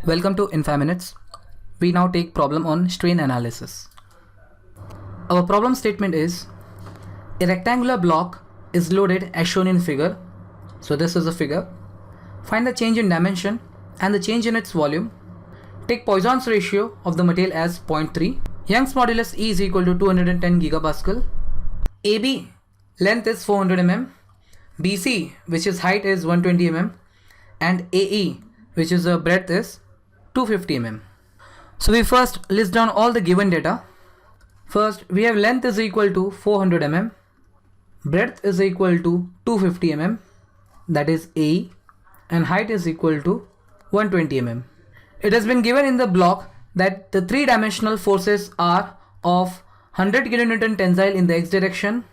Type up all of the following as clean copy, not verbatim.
Welcome to In 5 Minutes. We now take problem on strain analysis. Our problem statement is a rectangular block is loaded as shown in figure. So this is a figure. Find the change in dimension and the change in its volume. Take Poisson's ratio of the material as 0.3. Young's modulus E is equal to 210 gigapascal. AB length is 400 mm. BC, which is height, is 120 mm. And AE, which is a breadth, is 250 mm. So we first list down all the given data. First we have length is equal to 400 mm, breadth is equal to 250 mm, that is AE, and height is equal to 120 mm. It has been given in the block that the three-dimensional forces are of 100 kN tensile in the x direction,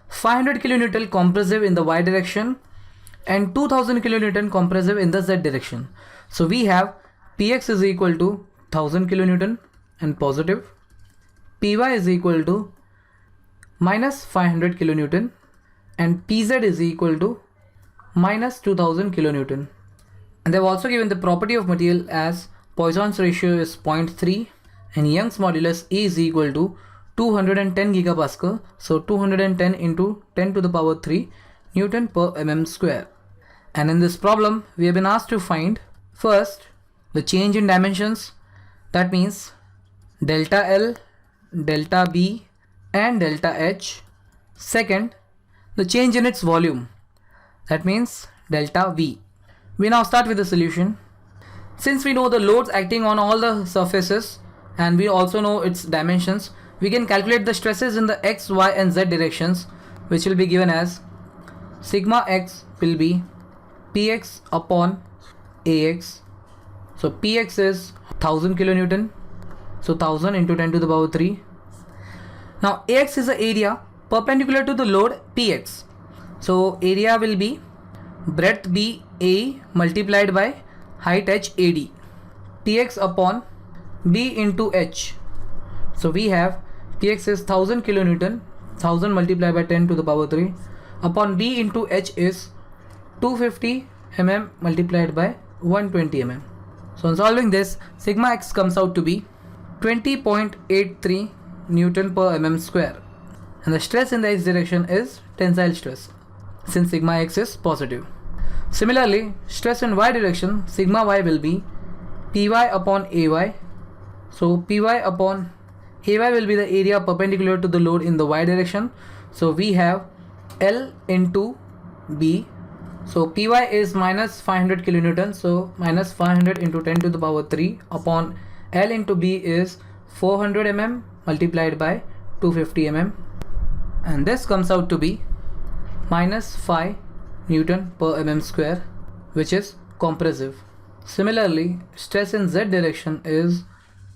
500 kN compressive in the y direction, and 2000 kN compressive in the z direction. So we have Px is equal to 1000 kN and positive, Py is equal to minus 500 kN, and Pz is equal to minus 2000 kN. And they have also given the property of material as Poisson's ratio is 0.3 and Young's modulus E is equal to 210 gigapascal. So 210 into 10 to the power 3 Newton per mm square. And in this problem we have been asked to find first the change in dimensions, that means delta L, delta B and delta H. Second, the change in its volume, that means delta V. We now start with the solution. Since we know the loads acting on all the surfaces and we also know its dimensions, we can calculate the stresses in the x, y and z directions, which will be given as sigma x will be Px upon Ax. So Px is 1000 kilonewton, so 1000 into 10 to the power 3. Now Ax is the area perpendicular to the load Px. So area will be breadth B A multiplied by height H AD. Px upon B into H. So we have Px is 1000 kilonewton, 1000 multiplied by 10 to the power 3 upon B into H is 250 mm multiplied by 120 mm. So on solving this, sigma x comes out to be 20.83 Newton per mm square, and the stress in the x direction is tensile stress since sigma x is positive. Similarly, stress in y direction, sigma y will be Py upon Ay. So Py upon Ay will be the area perpendicular to the load in the y direction. So we have L into B. So Py is minus 500 kilonewton, so minus 500 into 10 to the power 3 upon L into B is 400 mm multiplied by 250 mm, and this comes out to be minus 5 Newton per mm square, which is compressive. Similarly, stress in z direction is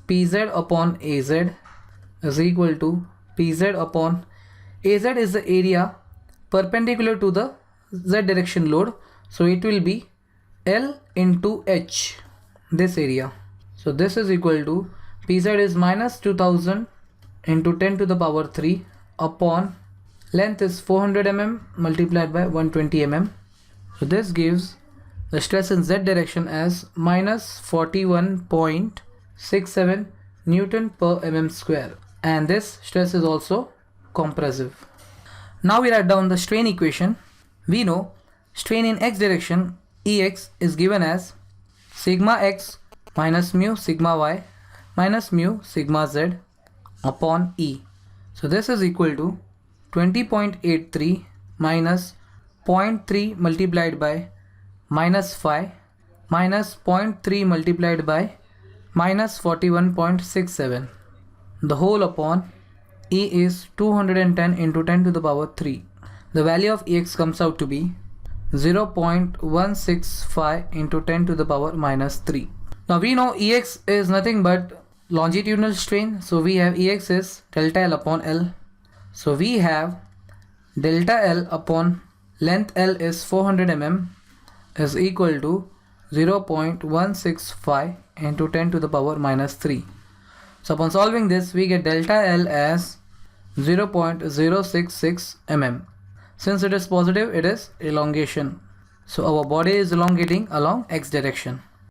Pz upon Az is equal to Pz upon Az is the area perpendicular to the z direction load, so it will be L into H, this area. So this is equal to Pz is minus 2000 into 10 to the power 3 upon length is 400 mm multiplied by 120 mm. So this gives the stress in z direction as minus 41.67 Newton per mm square, and this stress is also compressive. Now we write down the strain equation. We know strain in x direction Ex is given as sigma x minus mu sigma y minus mu sigma z upon E. So this is equal to 20.83 minus 0.3 multiplied by minus 5 minus 0.3 multiplied by minus 41.67. The whole upon E is 210 into 10 to the power 3. The value of Ex comes out to be 0.165 into 10 to the power minus 3. Now we know Ex is nothing but longitudinal strain, so we have Ex is delta L upon L. So we have delta L upon length L is 400 mm is equal to 0.165 into 10 to the power minus 3. So upon solving this, we get delta L as 0.066 mm. Since it is positive, it is elongation. So our body is elongating along x direction.